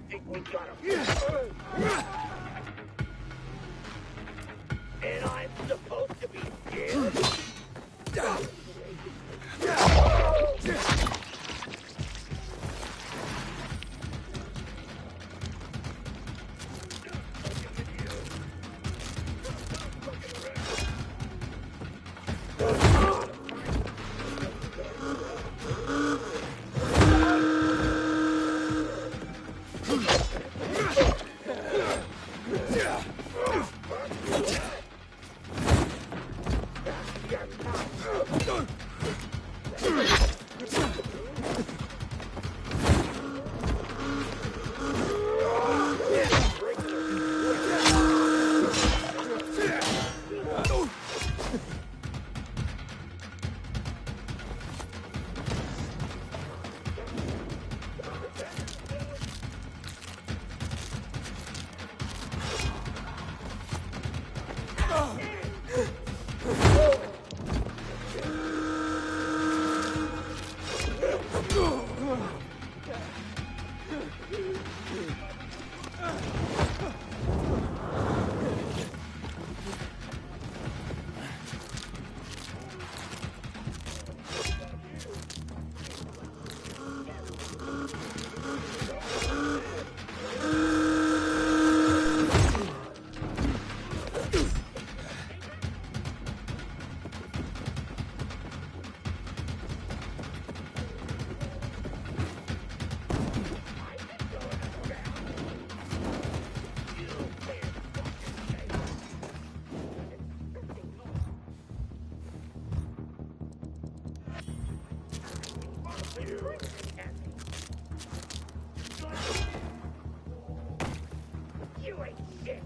think we got him. And I'm supposed to be scared? You ain't shit.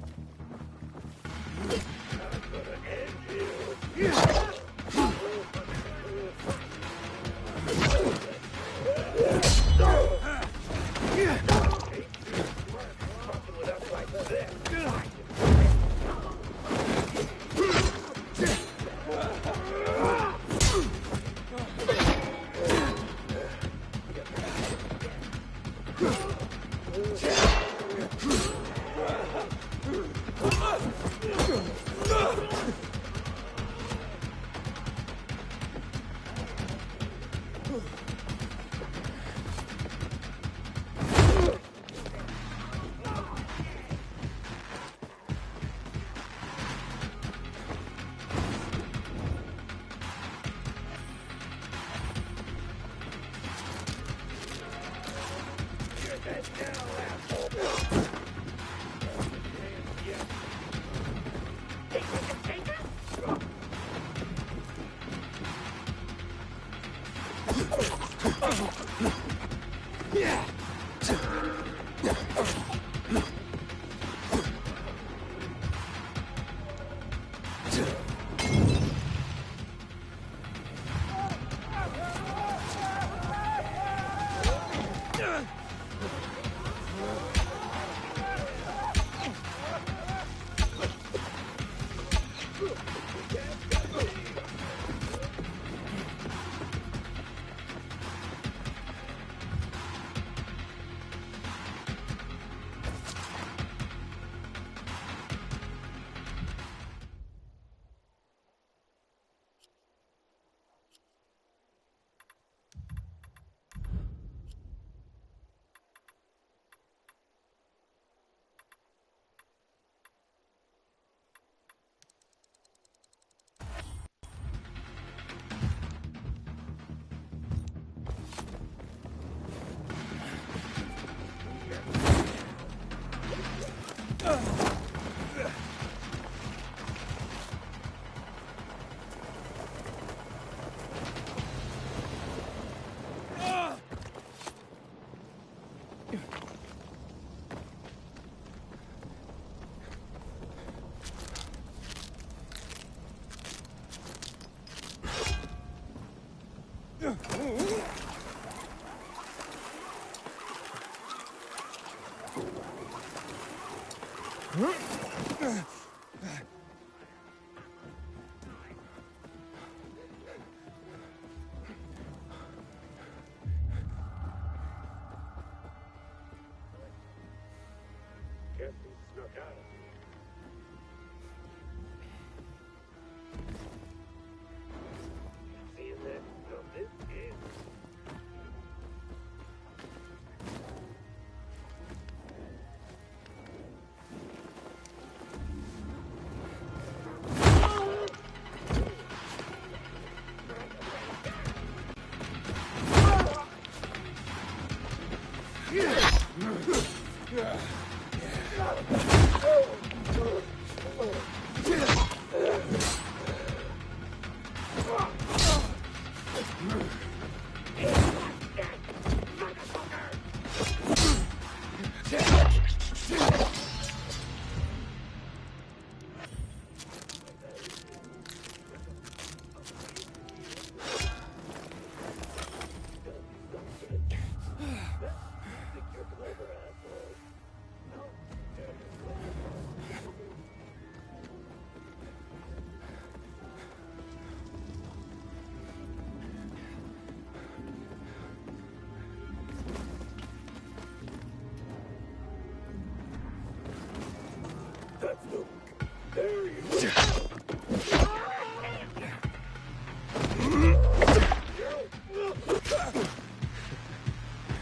There you go.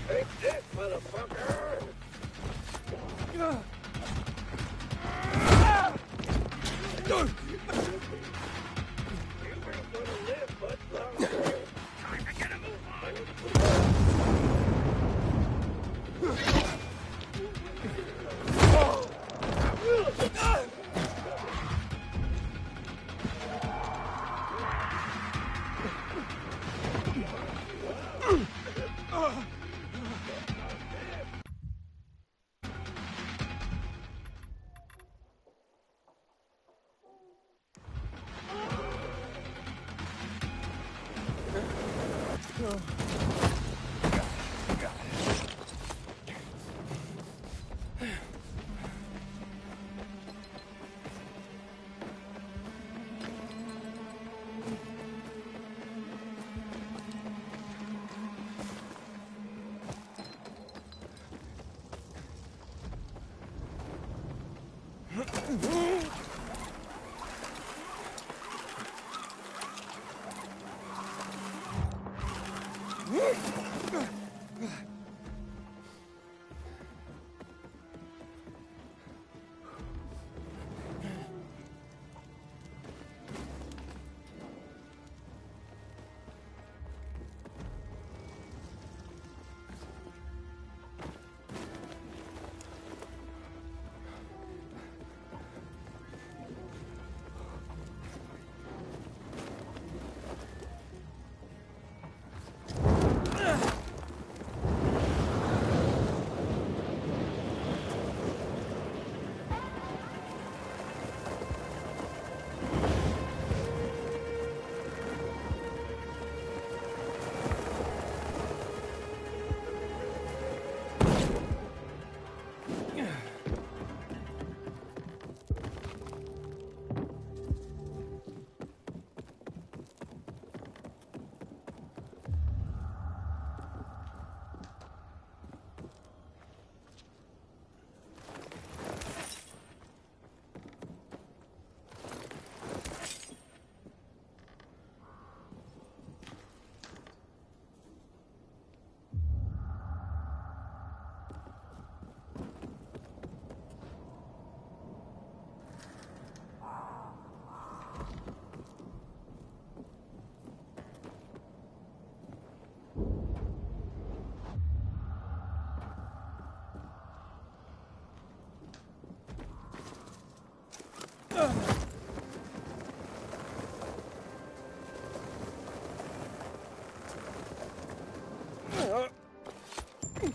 Take this, motherfucker! You ain't gonna live much longer. Time to get a move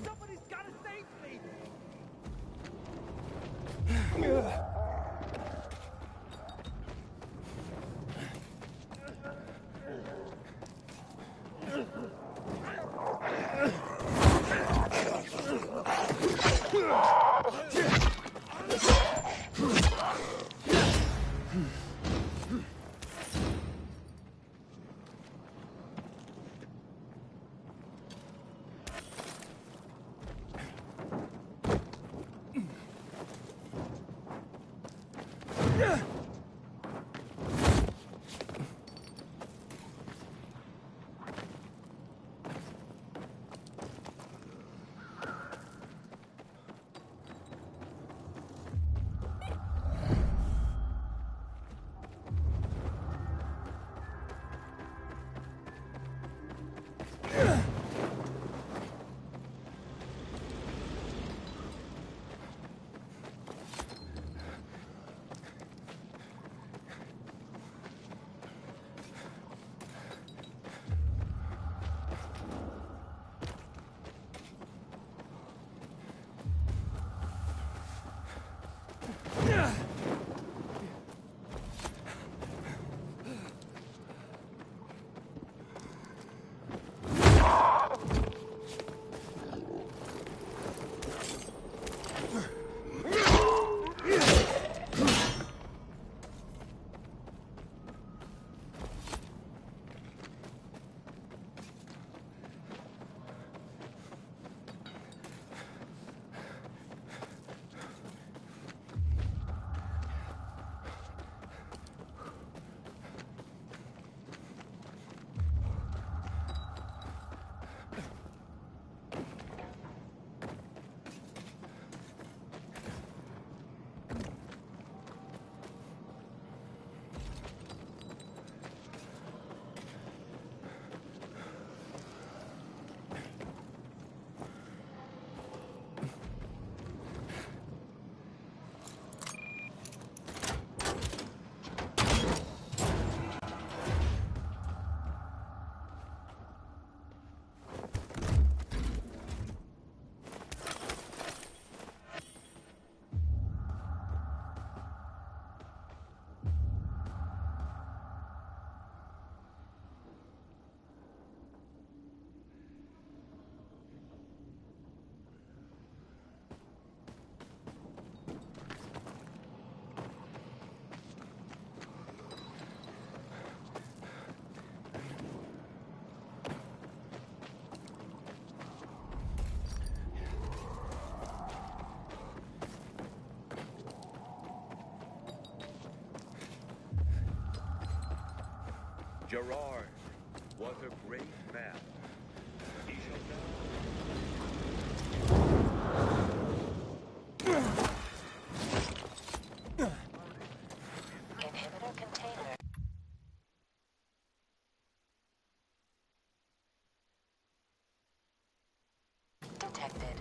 Somebody's gotta save me! Gerard was a great man. He shall Inhibitor container detected.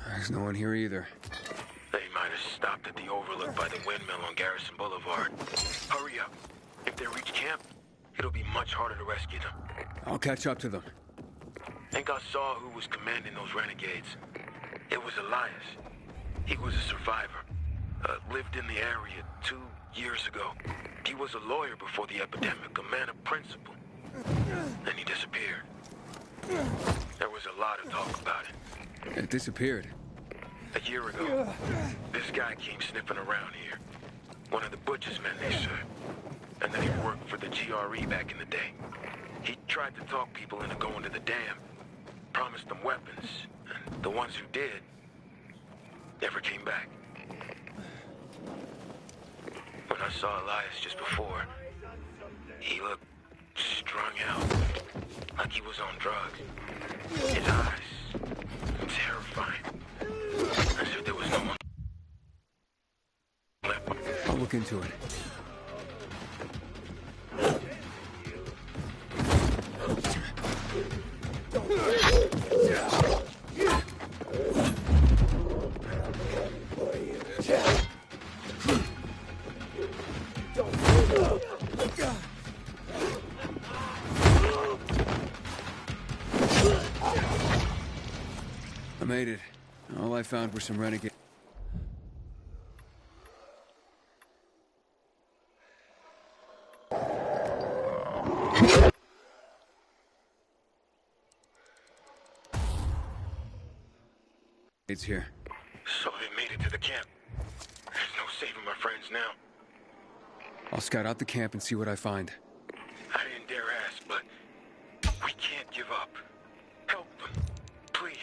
There's no one here either. They might have stopped at the overlook by the windmill on Garrison Boulevard. Hurry up. If they reach camp, it'll be much harder to rescue them. I'll catch up to them. Think I saw who was commanding those renegades. It was Elias. He was a survivor. Lived in the area 2 years ago. He was a lawyer before the epidemic, a man of principle. Then he disappeared. There was a lot of talk about it. It disappeared. A year ago, this guy came sniffing around here. One of the butcher's men, they said. And then he worked for the GRE back in the day. He tried to talk people into going to the dam. Promised them weapons. And the ones who did never came back. When I saw Elias just before, he looked strung out. Like he was on drugs. His eyes, terrifying. As if there was no one left. I'll look into it. I made it. All I found were some renegades. It's here. So they made it to the camp. There's no saving my friends now. I'll scout out the camp and see what I find. I didn't dare ask, but we can't give up. Help them, please.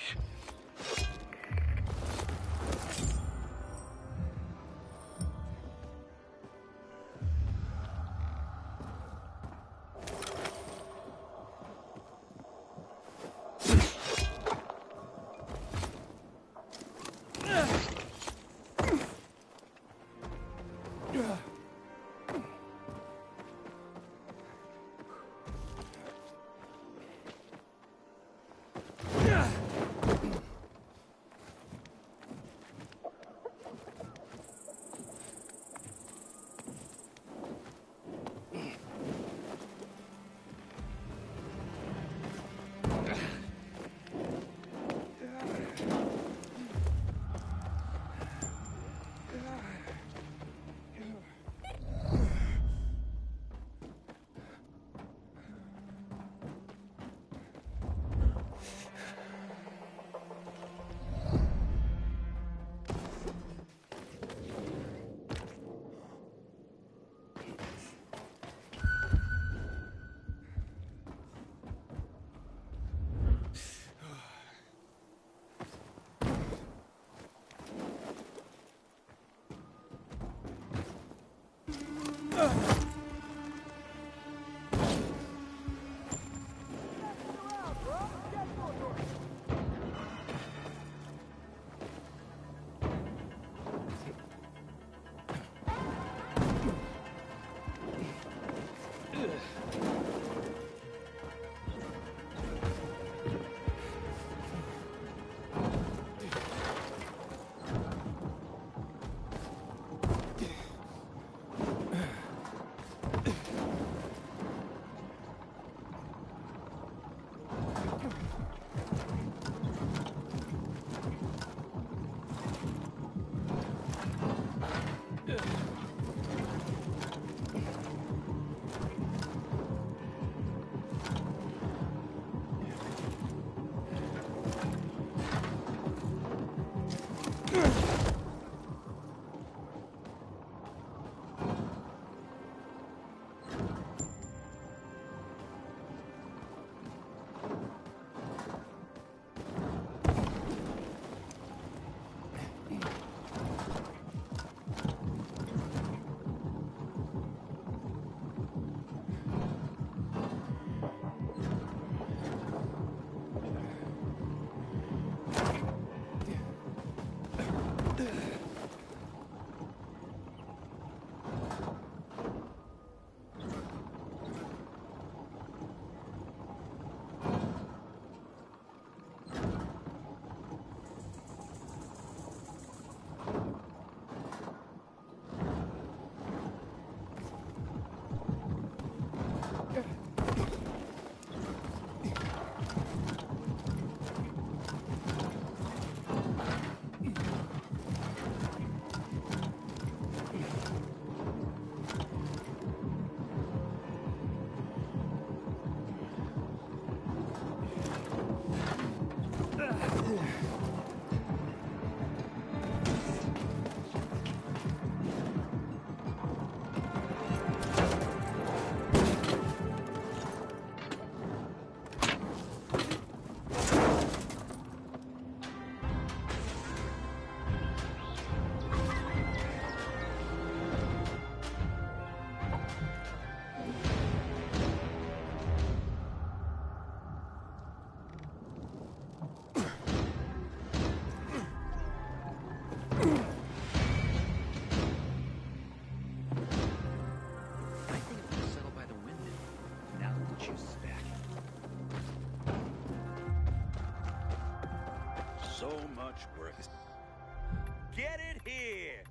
I think it's gonna settle by the window. Now the juice is back. So much work. Get it here!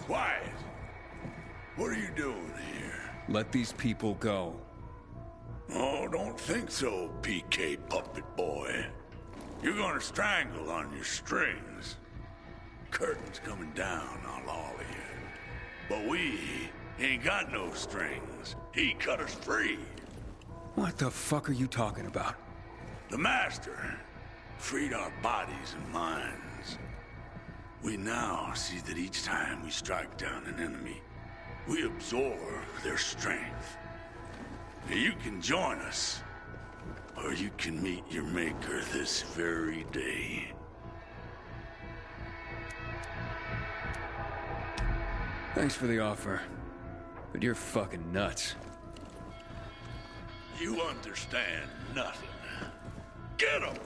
Quiet. What are you doing here? Let these people go. Oh, don't think so, PK Puppet Boy. You're gonna strangle on your strings. Curtain's coming down on all of you. But we ain't got no strings. He cut us free. What the fuck are you talking about? The Master freed our bodies and minds. We now see that each time we strike down an enemy, we absorb their strength. You can join us, or you can meet your maker this very day. Thanks for the offer, but you're fucking nuts. You understand nothing. Get him!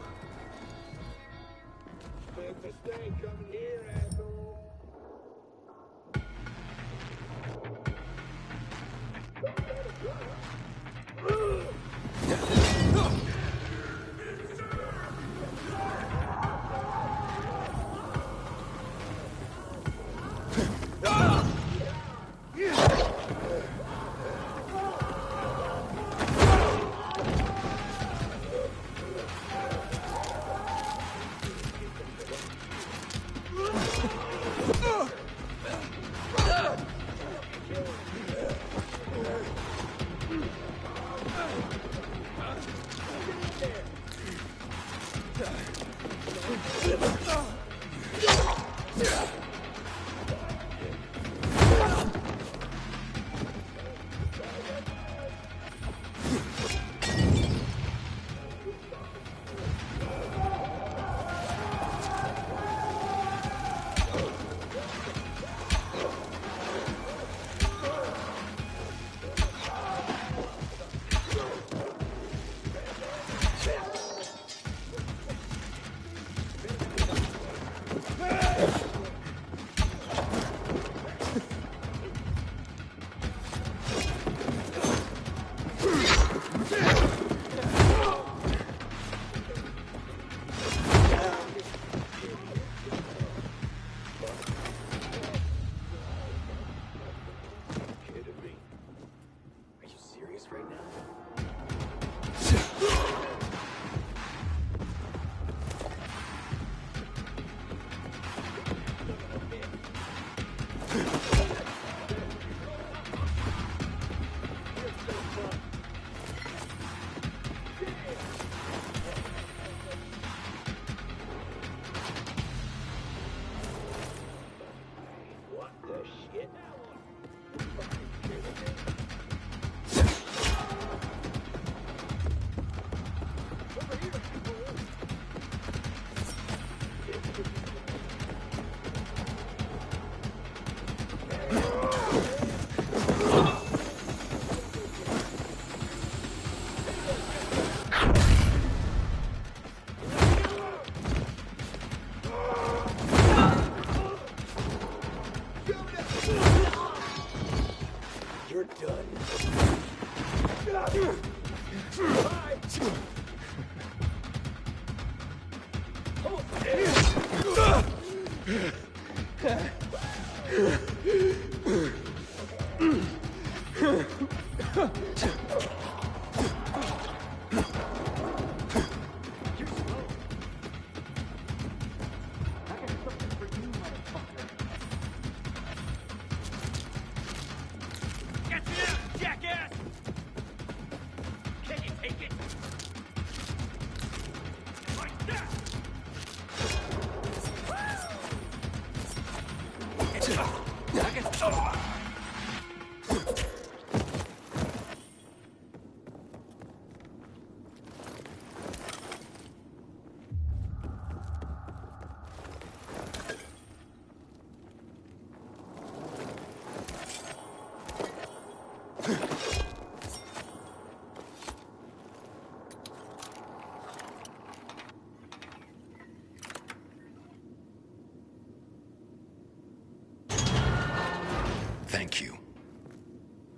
Thank you.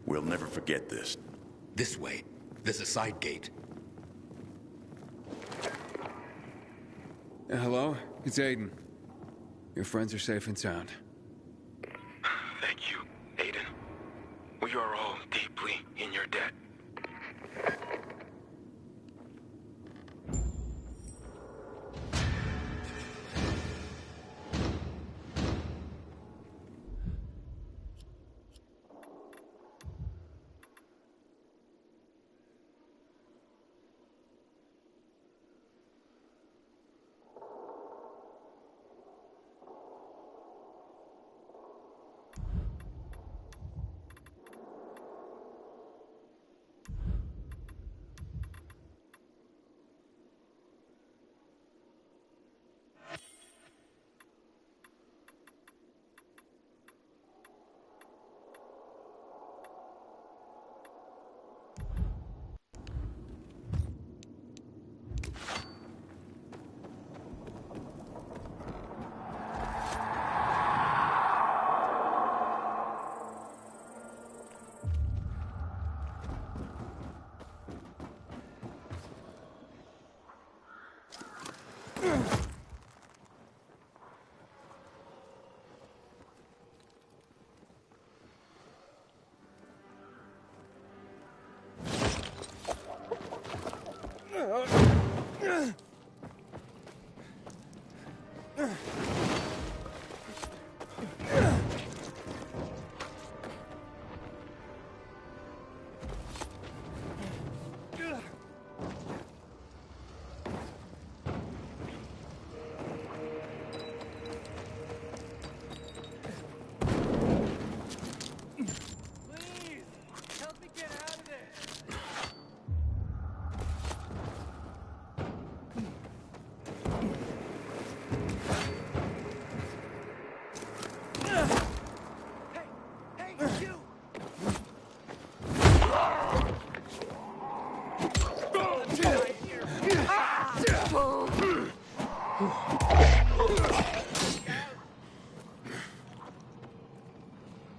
We'll never forget this. This way. There's a side gate. Hello? It's Aiden. Your friends are safe and sound. We are all deeply in your debt.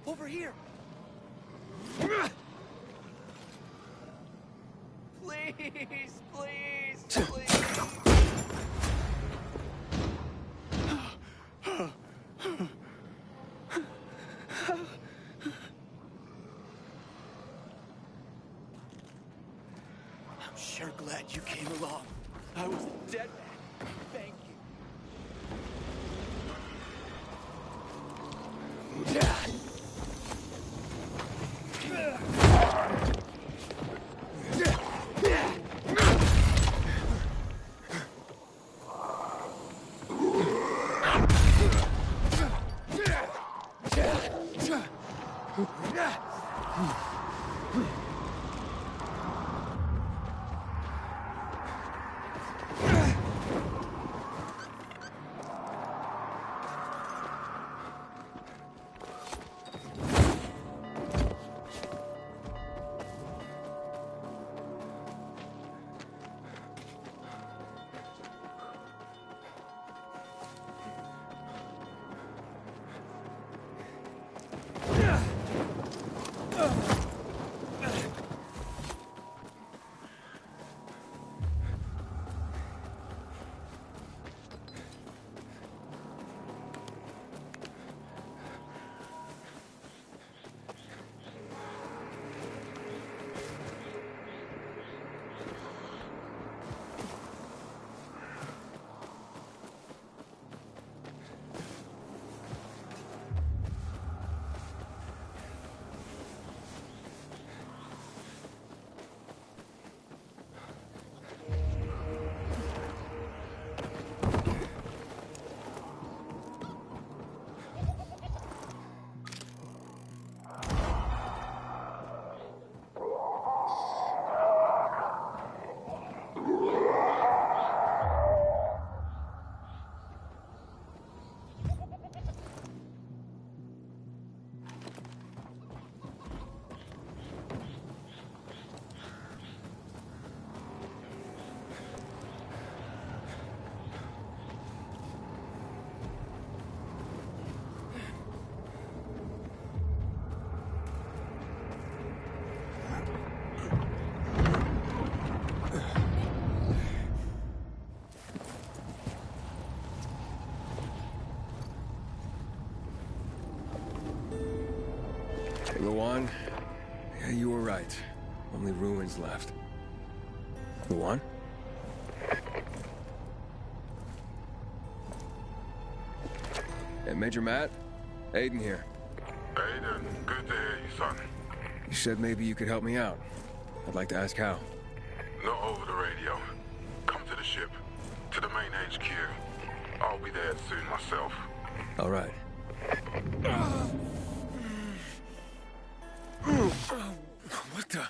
Over here! Please, please, please! I'm sure glad you came along. I was a dead man. Thank you. Luan, You were right. Only ruins left. You on? Hey, Major Matt? Aiden here. Aiden, good to hear you, son. You said maybe you could help me out. I'd like to ask how. Not over the radio. Come to the ship. To the main HQ. I'll be there soon myself. All right. What the?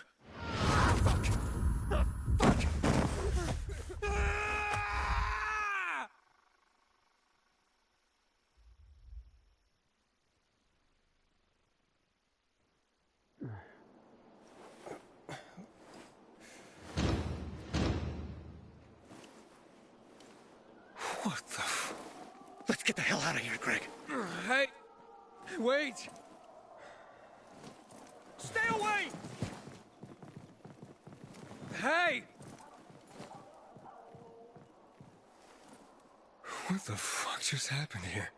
What the f... Let's get the hell out of here, Greg. Hey! Wait! Stay away! Hey! What the fuck just happened here?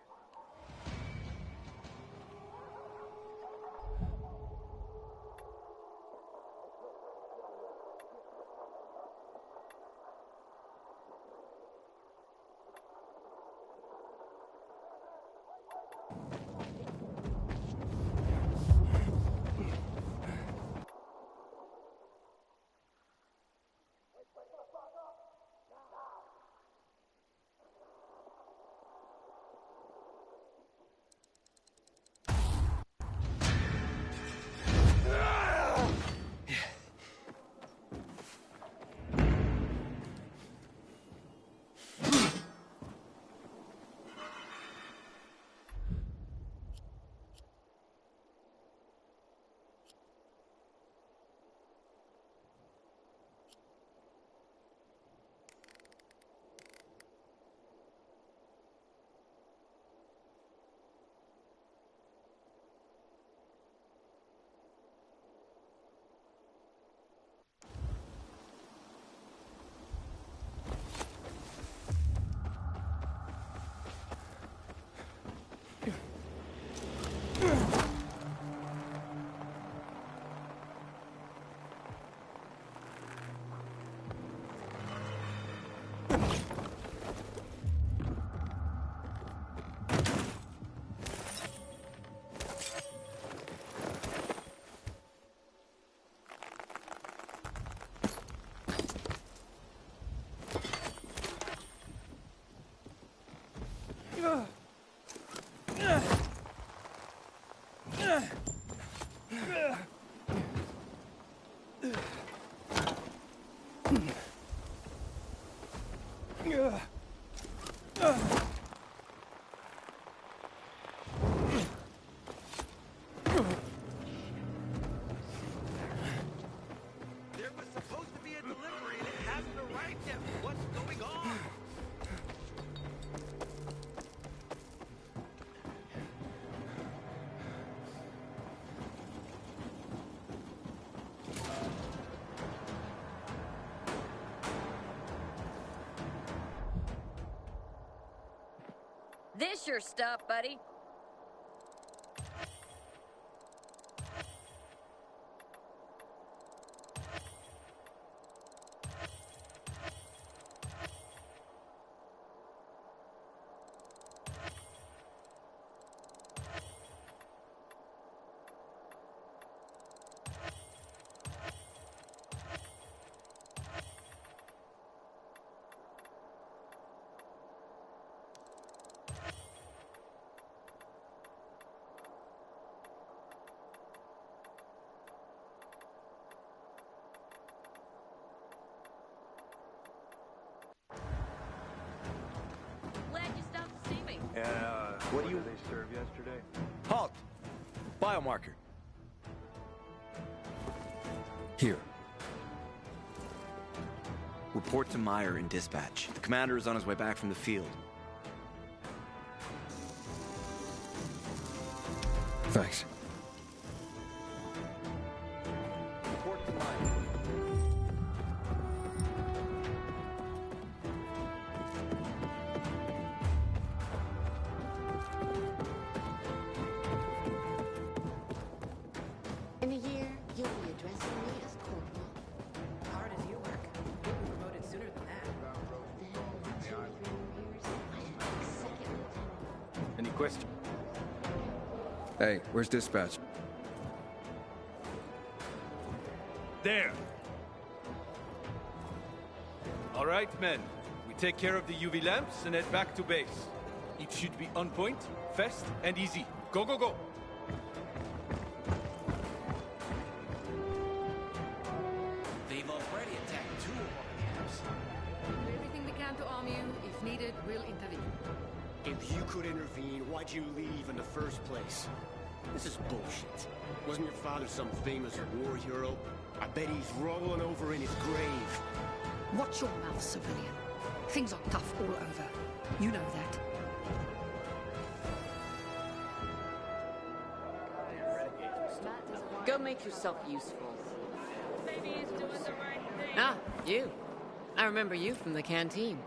There was supposed to be a delivery and it hasn't arrived yet. What's going on? This your stuff, buddy. What do you... Did they serve yesterday? Halt! Biomarker. Here. Report to Meyer in dispatch. The commander is on his way back from the field. Thanks. Report to Meyer. In a year, you'll be a question. Hey, where's dispatch? There! All right, men. We take care of the UV lamps and head back to base. It should be on point, fast, and easy. Go, go, go! They've already attacked 2 of our camps. Do everything we can to arm you. If needed, we'll intervene. If you could intervene, why'd you leave in the first place? This is bullshit. Wasn't your father some famous war hero? I bet he's rolling over in his grave. Watch your mouth, civilian. Things are tough all over. You know that. Go make yourself useful. Maybe he's doing the right thing. Ah, you. I remember you from the canteen.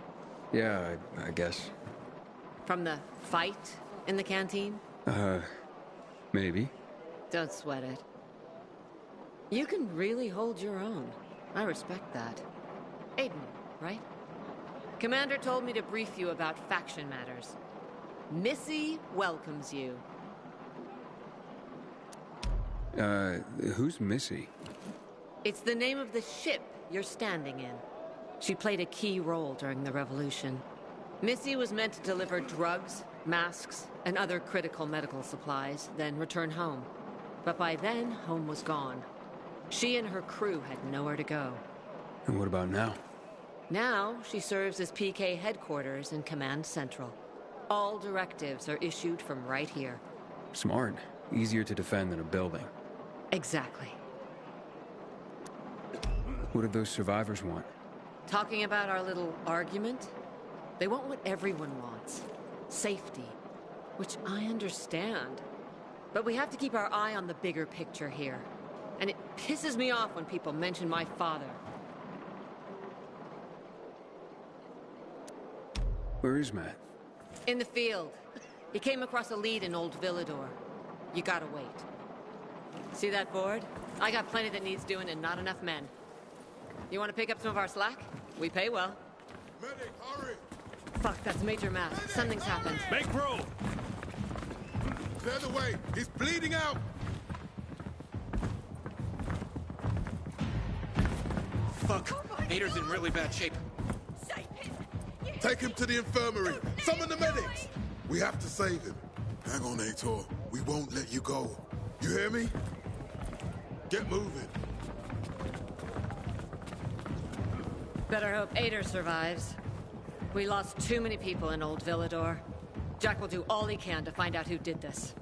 Yeah, I guess. From the fight in the canteen? Maybe. Don't sweat it. You can really hold your own. I respect that. Aiden, right? Commander told me to brief you about faction matters. Missy welcomes you. Who's Missy? It's the name of the ship you're standing in. She played a key role during the revolution. Missy was meant to deliver drugs, masks, and other critical medical supplies, then return home. But by then, home was gone. She and her crew had nowhere to go. And what about now? Now, she serves as PK headquarters in Command Central. All directives are issued from right here. Smart. Easier to defend than a building. Exactly. What do those survivors want? Talking about our little argument? They want what everyone wants. Safety. Which I understand. But we have to keep our eye on the bigger picture here. And it pisses me off when people mention my father. Where is Matt? In the field. He came across a lead in Old Villador. You gotta wait. See that board? I got plenty that needs doing and not enough men. You wanna pick up some of our slack? We pay well. Medic, hurry! Fuck, that's Major Matt. Something's happened. Make room! Clear the way! He's bleeding out! Fuck! Ader's in really bad shape. Take him to the infirmary! Summon the medics! We have to save him. Hang on, Aitor. We won't let you go. You hear me? Get moving. Better hope Ader survives. We lost too many people in Old Villador. Jack will do all he can to find out who did this.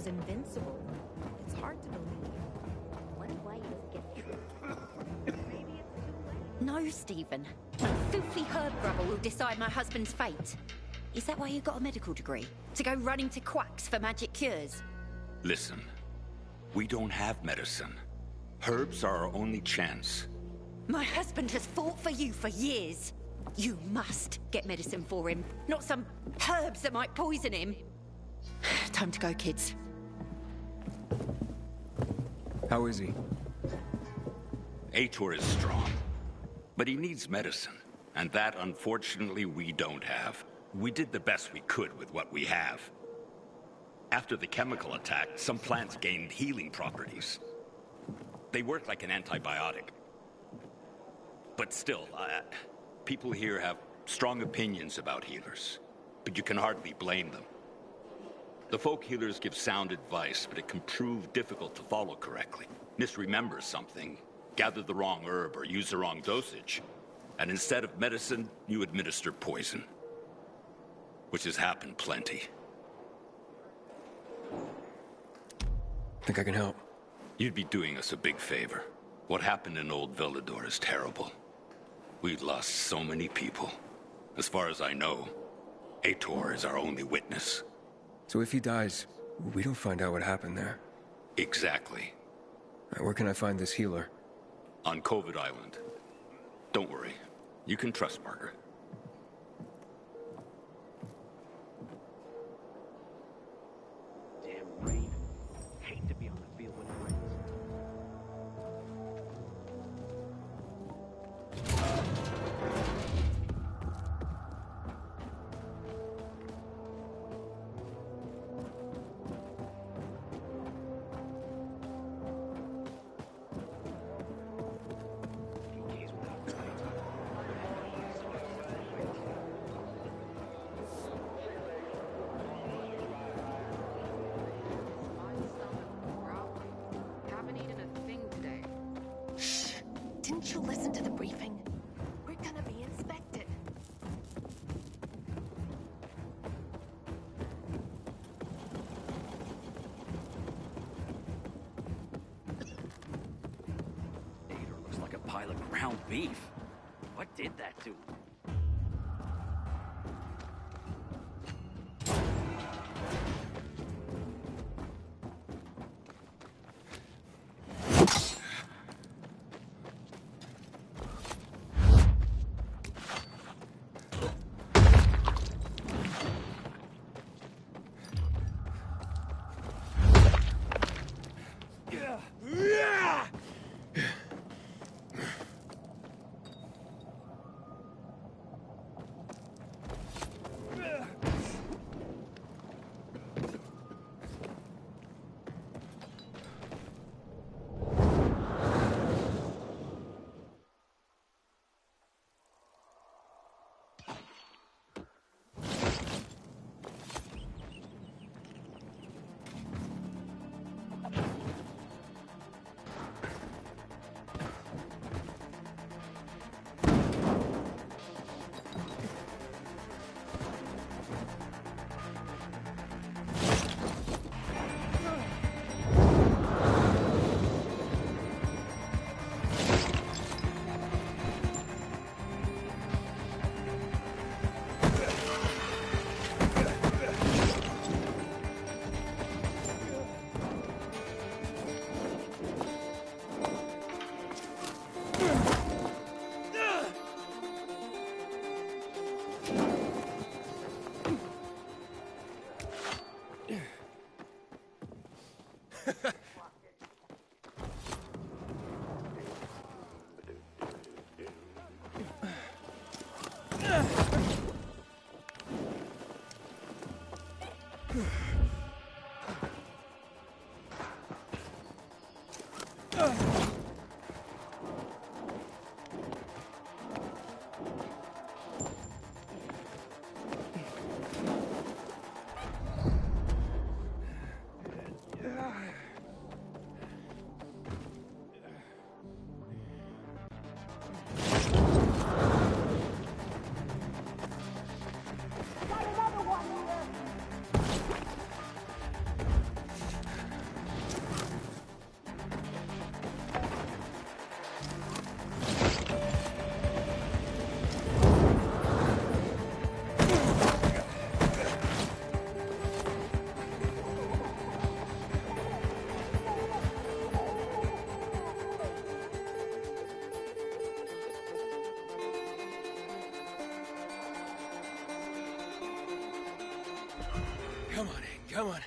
Invincible. It's hard to believe. One way is get through. Maybe it's too late. No, Stephen. A filthy herb grubber will decide my husband's fate. Is that why you got a medical degree? To go running to quacks for magic cures? Listen, we don't have medicine. Herbs are our only chance. My husband has fought for you for years. You must get medicine for him, not some herbs that might poison him. Time to go, kids. How is he? Aitor is strong, but he needs medicine, and that, unfortunately, we don't have. We did the best we could with what we have. After the chemical attack, some plants gained healing properties. They work like an antibiotic. But still, people here have strong opinions about healers, but you can hardly blame them. The folk healers give sound advice, but it can prove difficult to follow correctly. Misremember something, gather the wrong herb, or use the wrong dosage, and instead of medicine, you administer poison. Which has happened plenty. Think I can help? You'd be doing us a big favor. What happened in Old Villador is terrible. We've lost so many people. As far as I know, Aitor is our only witness. So if he dies, we don't find out what happened there? Exactly. Where can I find this healer? On COVID Island. Don't worry. You can trust Margaret. Damn rain. Hate to be on the field when it rains. Didn't you listen to the briefing? We're gonna be inspected. Aitor looks like a pile of ground beef. What did that to him? Come on, come on.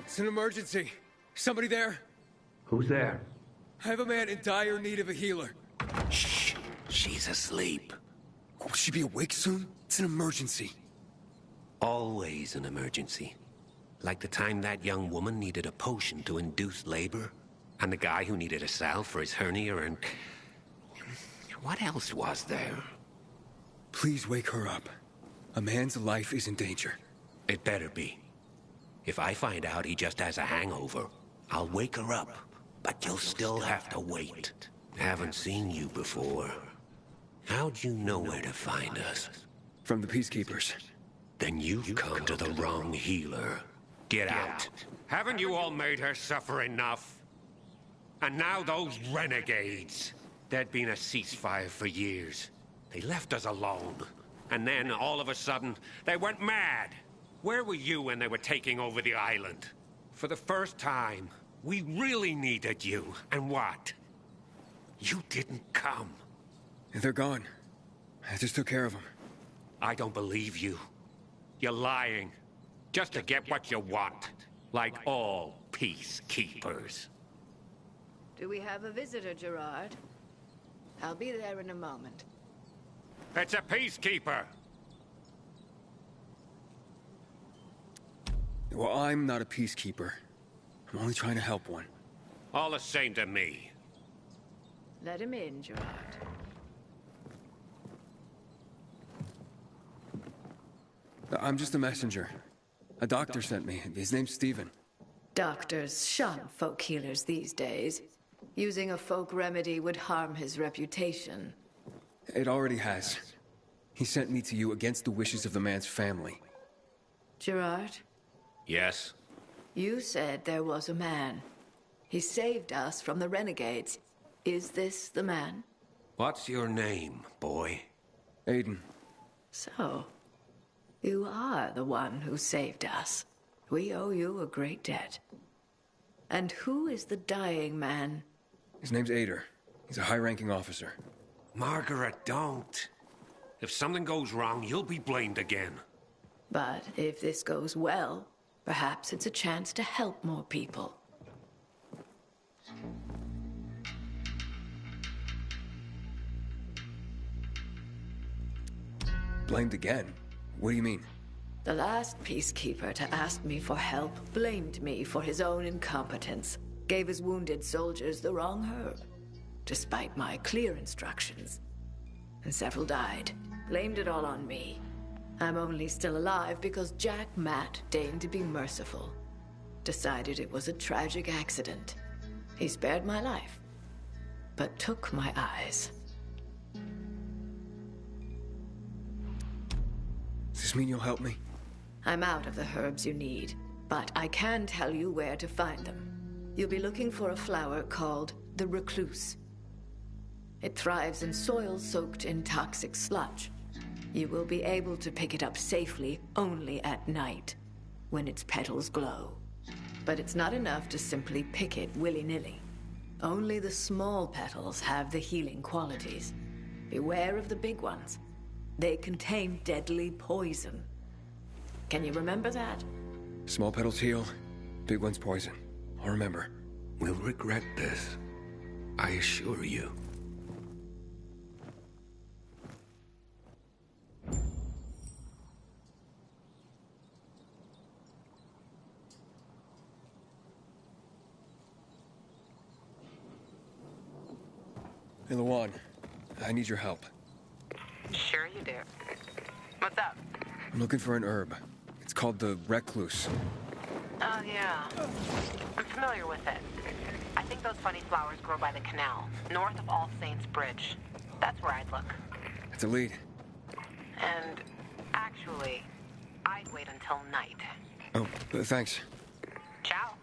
It's an emergency. Somebody there? Who's there? I have a man in dire need of a healer. Shh. She's asleep. Will she be awake soon? It's an emergency. Always an emergency. Like the time that young woman needed a potion to induce labor, and the guy who needed a salve for his hernia, and... what else was there? Please wake her up. A man's life is in danger. It better be. If I find out he just has a hangover, I'll wake her up. But you'll still have to wait. Haven't seen you before. How'd you know where to find us? From the Peacekeepers. Then you've come to the wrong healer. Get out. Haven't you all made her suffer enough? And now those renegades. There'd been a ceasefire for years. They left us alone. And then, all of a sudden, they went mad. Where were you when they were taking over the island? For the first time, we really needed you. And what? You didn't come. They're gone. I just took care of them. I don't believe you. You're lying. Just to get what you want. Like all peacekeepers. Do we have a visitor, Gerard? I'll be there in a moment. It's a peacekeeper! Well, I'm not a peacekeeper. I'm only trying to help one. All the same to me. Let him in, Gerard. I'm just a messenger. A doctor sent me. His name's Stephen. Doctors shun folk healers these days. Using a folk remedy would harm his reputation. It already has. He sent me to you against the wishes of the man's family. Gerard? Yes? You said there was a man. He saved us from the renegades. Is this the man? What's your name, boy? Aiden. So, you are the one who saved us. We owe you a great debt. And who is the dying man? His name's Ader. He's a high-ranking officer. Margaret, don't. If something goes wrong, you'll be blamed again. But if this goes well, perhaps it's a chance to help more people. Blamed again? What do you mean? The last peacekeeper to ask me for help blamed me for his own incompetence. Gave his wounded soldiers the wrong herb, despite my clear instructions. And several died. Blamed it all on me. I'm only still alive because Jack Matt deigned to be merciful. Decided it was a tragic accident. He spared my life, but took my eyes. Does this mean you'll help me? I'm out of the herbs you need, but I can tell you where to find them. You'll be looking for a flower called the recluse. It thrives in soil soaked in toxic sludge. You will be able to pick it up safely only at night, when its petals glow. But it's not enough to simply pick it willy-nilly. Only the small petals have the healing qualities. Beware of the big ones. They contain deadly poison. Can you remember that? Small petals heal, big ones poison. I'll remember. We'll regret this. I assure you. Hey, Lawan. I need your help. Sure you do. What's up? I'm looking for an herb. It's called the recluse. Oh, yeah. I'm familiar with it. I think those funny flowers grow by the canal, north of All Saints Bridge. That's where I'd look. That's a lead. And actually, I'd wait until night. Oh, thanks. Ciao.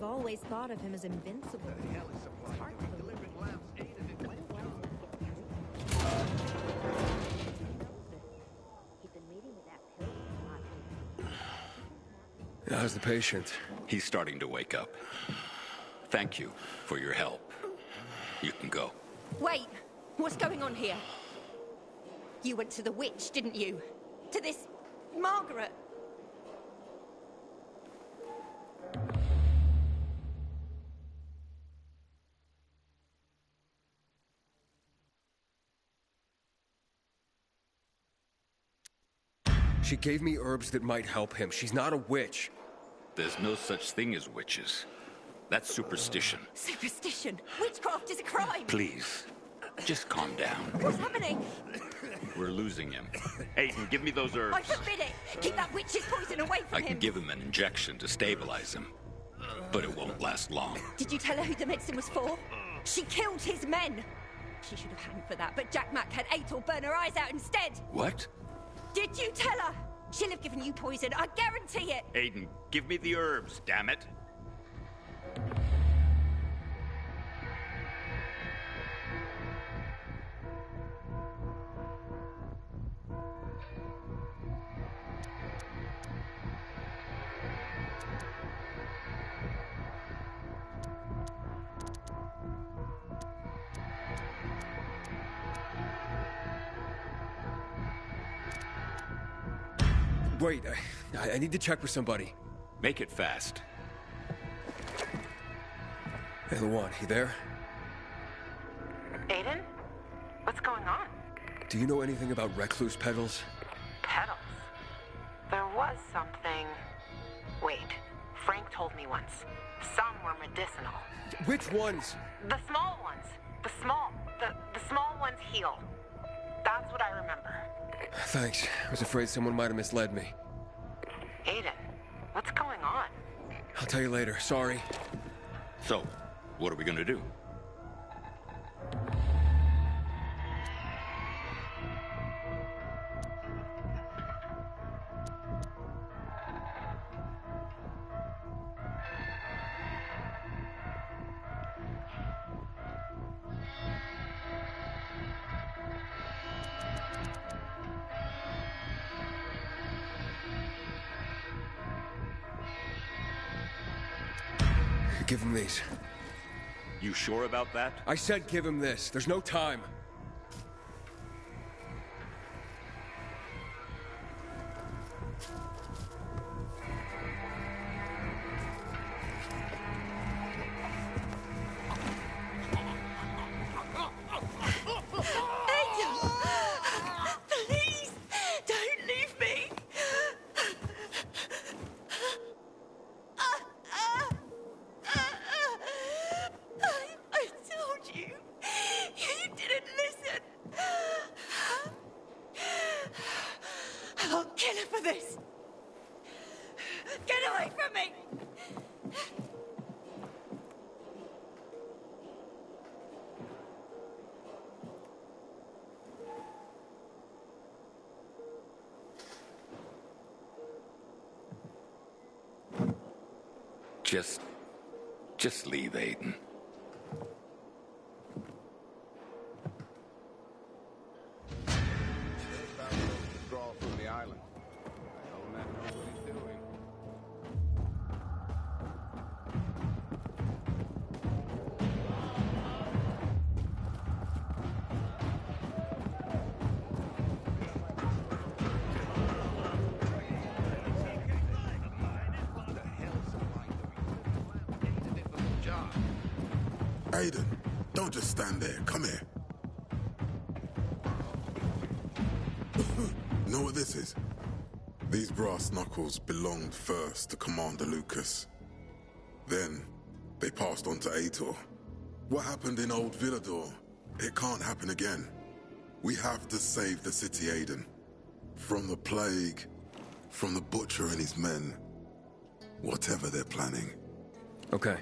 always thought of him as invincible. It's hard to believe. How's the patient? He's starting to wake up. Thank you for your help. You can go. Wait! What's going on here? You went to the witch, didn't you? To this... Margaret! She gave me herbs that might help him. She's not a witch. There's no such thing as witches. That's superstition. Superstition? Witchcraft is a crime! Please, just calm down. What's happening? We're losing him. Aiden, give me those herbs. I forbid it! Keep that witch's poison away from I him! can give him an injection to stabilize him, but it won't last long. Did you tell her who the medicine was for? She killed his men! She should have hanged for that, but Jack Mack had Aitor burn her eyes out instead! What? Did you tell her? She'll have given you poison, I guarantee it! Aiden, give me the herbs, damn it. Wait, I need to check with somebody. Make it fast. Hey, Luan, you there? Aiden? What's going on? Do you know anything about recluse petals? Petals? There was something... Wait, Frank told me once. Some were medicinal. Which ones? The small ones. The small ones heal. That's what I remember. Thanks. I was afraid someone might have misled me. Aiden, what's going on? I'll tell you later. Sorry. So, what are we gonna do? Give him these. You sure about that? I said give him this. There's no time. Please, don't leave me! I told you. You didn't listen. I'll kill her for this. Get away from me! Just leave, Aiden. Withdraw from the island. I don't know what he's doing. Aiden, don't just stand there. Come here. Know what this is? These brass knuckles belonged first to Commander Lucas. Then, they passed on to Aitor. What happened in Old Villador? It can't happen again. We have to save the city, Aiden. From the plague, from the Butcher and his men. Whatever they're planning. Okay.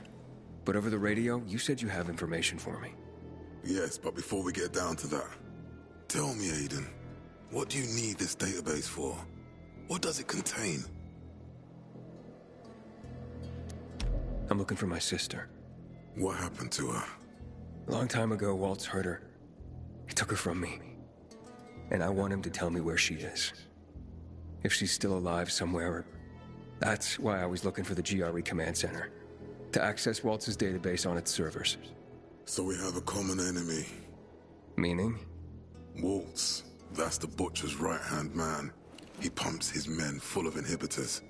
But over the radio, you said you have information for me. Yes, but before we get down to that, tell me, Aiden, what do you need this database for? What does it contain? I'm looking for my sister. What happened to her? A long time ago, Waltz hurt her. He took her from me. And I want him to tell me where she is. If she's still alive somewhere. That's why I was looking for the GRE command center. To access Waltz's database on its servers. So we have a common enemy. Meaning? Waltz. That's the Butcher's right-hand man. He pumps his men full of inhibitors.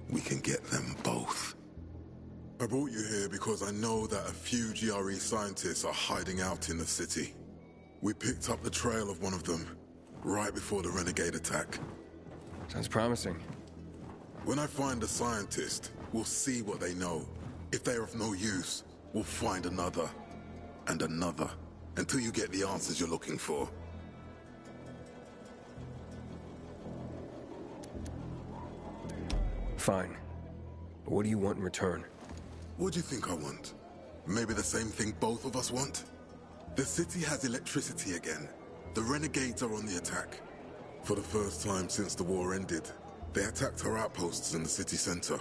We can get them both. I brought you here because I know that a few GRE scientists are hiding out in the city. We picked up the trail of one of them, right before the Renegade attack. Sounds promising. When I find a scientist, we'll see what they know. If they're of no use, we'll find another. And another. Until you get the answers you're looking for. Fine. What do you want in return? What do you think I want? Maybe the same thing both of us want? The city has electricity again. The Renegades are on the attack. For the first time since the war ended, they attacked our outposts in the city center.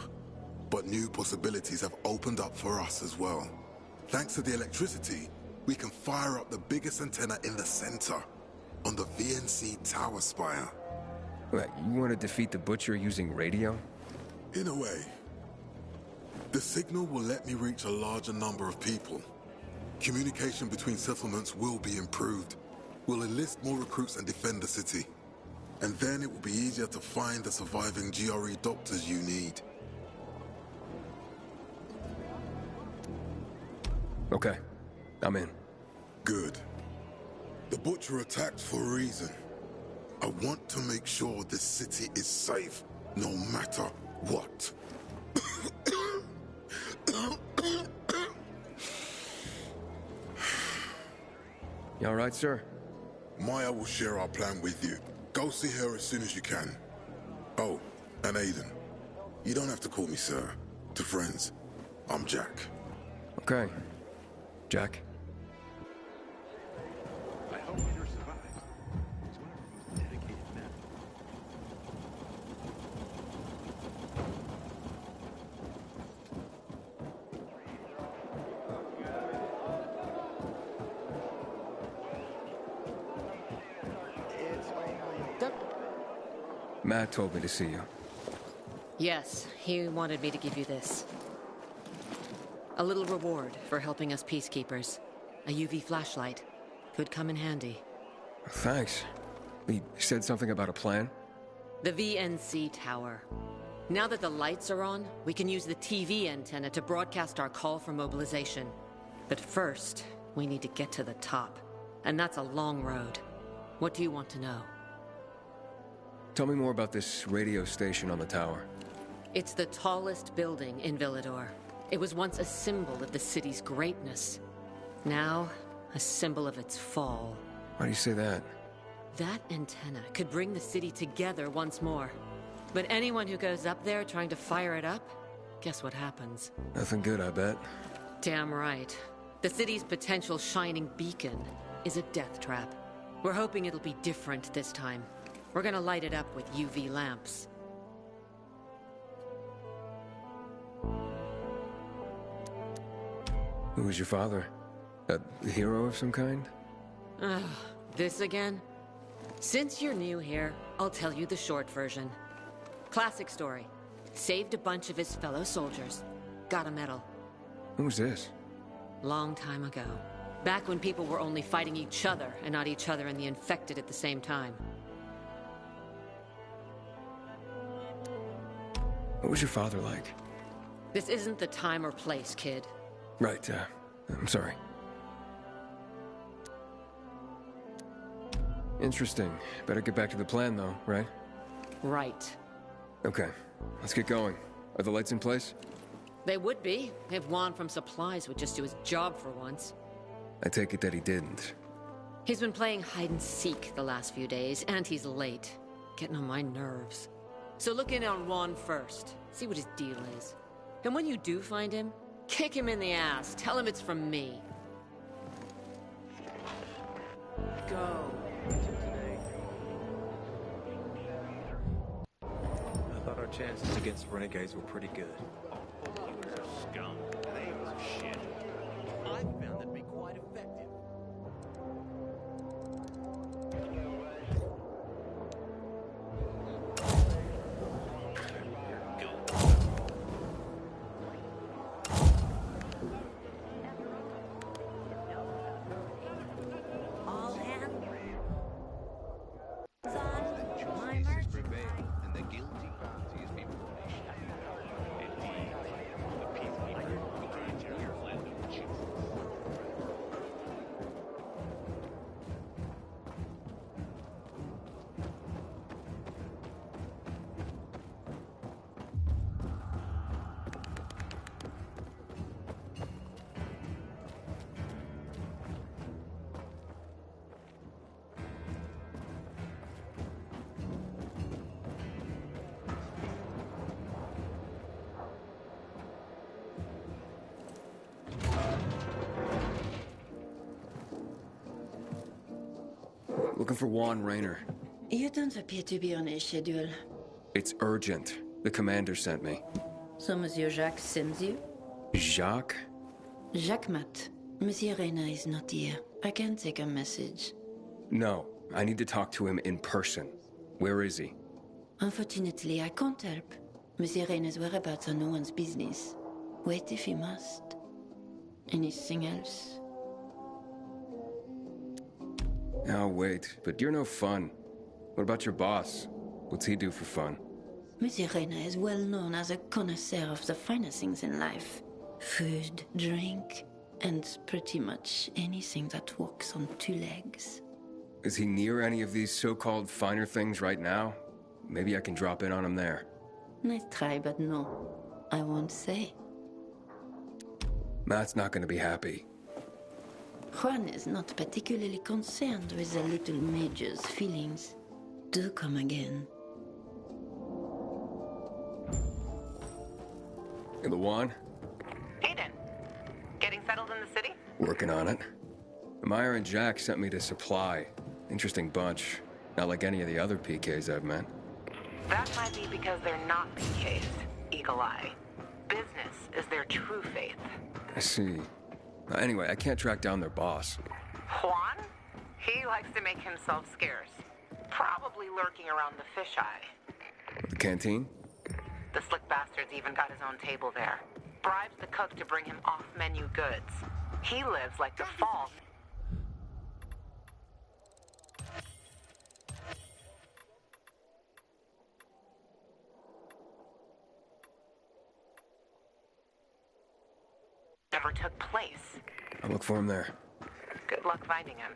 But new possibilities have opened up for us as well. Thanks to the electricity, we can fire up the biggest antenna in the center, on the VNC tower spire. What, you want to defeat the Butcher using radio? In a way. The signal will let me reach a larger number of people. Communication between settlements will be improved. We'll enlist more recruits and defend the city. And then it will be easier to find the surviving GRE doctors you need. Okay, I'm in. Good. The Butcher attacked for a reason. I want to make sure this city is safe, no matter what. You all right, sir? Maya will share our plan with you. Go see her as soon as you can. Oh, and Aiden. You don't have to call me sir. To friends, I'm Jack. Okay. Jack. I hope Peter survives. He's one of our most dedicated men. Matt told me to see you. Yes, he wanted me to give you this. A little reward for helping us peacekeepers. A UV flashlight. Could come in handy. Thanks. He said something about a plan? The VNC tower. Now that the lights are on, we can use the TV antenna to broadcast our call for mobilization. But first, we need to get to the top. And that's a long road. What do you want to know? Tell me more about this radio station on the tower. It's the tallest building in Villedor. It was once a symbol of the city's greatness. Now, a symbol of its fall. Why do you say that? That antenna could bring the city together once more. But anyone who goes up there trying to fire it up, guess what happens? Nothing good, I bet. Damn right. The city's potential shining beacon is a death trap. We're hoping it'll be different this time. We're gonna light it up with UV lamps. Who was your father? A hero of some kind? Ugh, this again? Since you're new here, I'll tell you the short version. Classic story. Saved a bunch of his fellow soldiers. Got a medal. Who was this? Long time ago. Back when people were only fighting each other and not each other and the infected at the same time. What was your father like? This isn't the time or place, kid. Right, I'm sorry. Interesting. Better get back to the plan, though, right? Right. Okay, let's get going. Are the lights in place? They would be, if Juan from Supplies would just do his job for once. I take it that he didn't. He's been playing hide-and-seek the last few days, and he's late. Getting on my nerves. So look in on Juan first. See what his deal is. And when you do find him, kick him in the ass. Tell him it's from me. Go. I thought our chances against renegades were pretty good. He was a scum. Looking for Juan Raynor. You don't appear to be on his schedule. It's urgent. The commander sent me. So Monsieur Jacques sends you? Jacques? Jacques Mat. Monsieur Reyna is not here. I can take a message. No, I need to talk to him in person. Where is he? Unfortunately, I can't help. Monsieur Reyna's whereabouts are no one's business. Wait if you must. Anything else? I'll wait, but you're no fun. What about your boss? What's he do for fun? Monsieur Reyna is well known as a connoisseur of the finer things in life. Food, drink, and pretty much anything that walks on two legs. Is he near any of these so-called finer things right now? Maybe I can drop in on him there. Nice try, but no. I won't say. Matt's not gonna be happy. Juan is not particularly concerned with the little major's feelings. Do come again. Hey, Lawan? Aiden, getting settled in the city? Working on it. Meyer and Jack sent me to Supply. Interesting bunch. Not like any of the other PKs I've met. That might be because they're not PKs, Eagle Eye. Business is their true faith. I see. Anyway, I can't track down their boss. Juan? He likes to make himself scarce. Probably lurking around the fisheye. The canteen? The slick bastard's even got his own table there. Bribes the cook to bring him off-menu goods. He lives like the Falls. Never took place. I'll look for him there. Good luck finding him.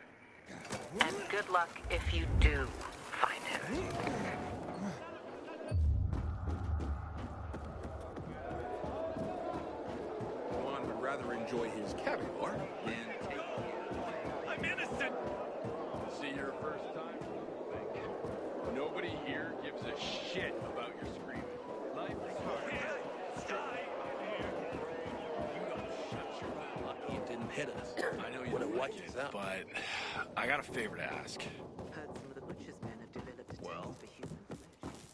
And good luck if you do find him. Juan would rather enjoy his caviar than take... I'm innocent! See your first time? Nobody here gives a shit about your screaming. Life is hard. Lucky it didn't hit us. I know you would have like wiped it, us out. but I got a favor to ask. Heard some of the butcher's men have developed a taste for human flesh.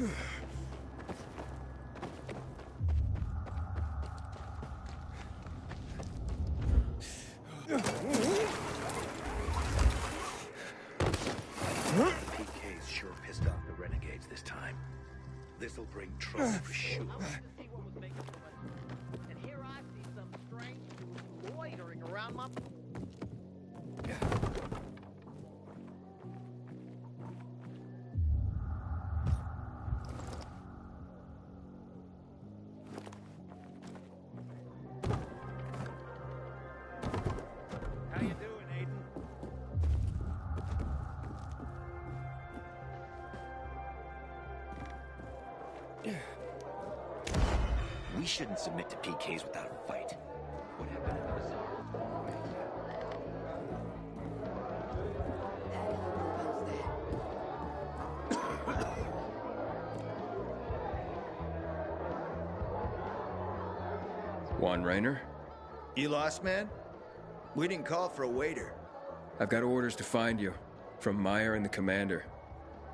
PK's sure pissed off the renegades this time. This'll bring trouble for sure. And here I see some strange loitering around my... How you doing, Aiden? We shouldn't submit to PKs without a fight. What happened to us? Juan Raynor? You lost, man? We didn't call for a waiter. I've got orders to find you. From Meyer and the commander.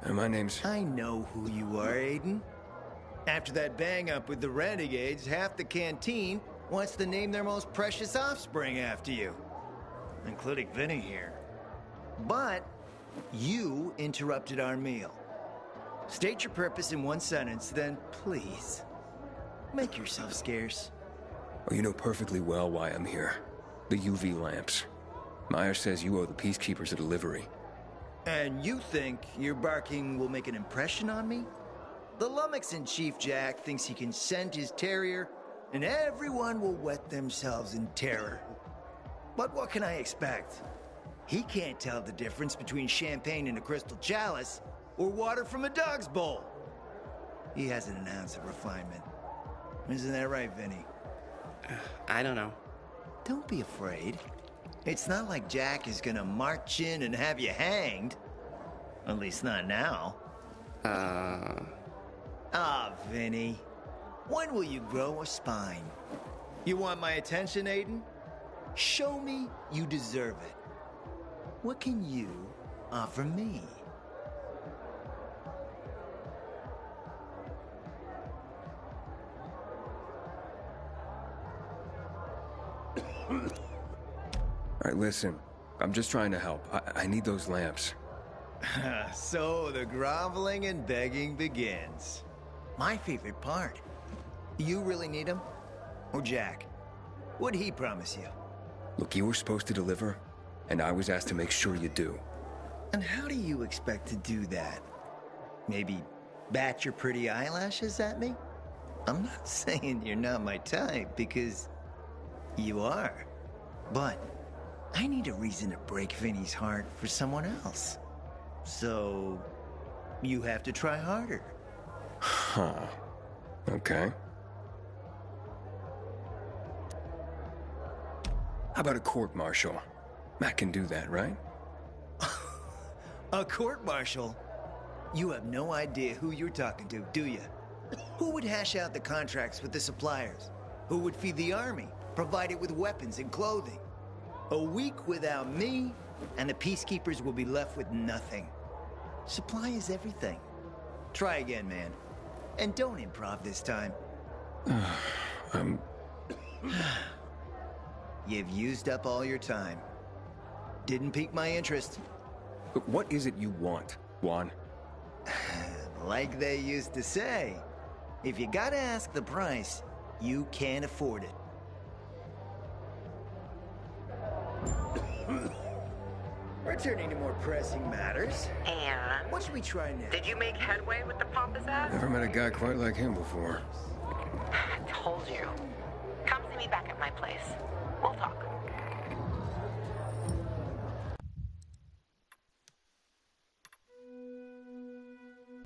And my name's... I know who you are, Aiden. After that bang-up with the Renegades, half the canteen wants to name their most precious offspring after you. Including Vinny here. But you interrupted our meal. State your purpose in one sentence, then please, make yourself scarce. Oh, you know perfectly well why I'm here. The UV lamps. Meyer says you owe the Peacekeepers a delivery. And you think your barking will make an impression on me? The Lummoxan Chief Jack thinks he can scent his terrier, and everyone will wet themselves in terror. But what can I expect? He can't tell the difference between champagne in a crystal chalice or water from a dog's bowl. He hasn't an ounce of refinement. Isn't that right, Vinny? I don't know. Don't be afraid. It's not like Jack is gonna march in and have you hanged. At least not now. Ah, Vinny. When will you grow a spine? You want my attention, Aiden? Show me you deserve it. What can you offer me? All right, listen. I'm just trying to help. I need those lamps. So the groveling and begging begins. My favorite part. You really need him? Or Jack? What'd he promise you? Look, you were supposed to deliver, and I was asked to make sure you do. And how do you expect to do that? Maybe bat your pretty eyelashes at me? I'm not saying you're not my type, because you are. But I need a reason to break Vinny's heart for someone else. So you have to try harder. Huh. Okay. How about a court-martial? Matt can do that, right? A court-martial? You have no idea who you're talking to, do you? Who would hash out the contracts with the suppliers? Who would feed the army, provide it with weapons and clothing? A week without me, and the Peacekeepers will be left with nothing. Supply is everything. Try again, man. And don't improv this time. You've used up all your time. Didn't pique my interest. But what is it you want, Juan? Like they used to say, if you gotta ask the price, you can't afford it. Returning to more pressing matters. And? What should we try now? Did you make headway with the pompous ass? Never met a guy quite like him before. I told you. Come see me back at my place.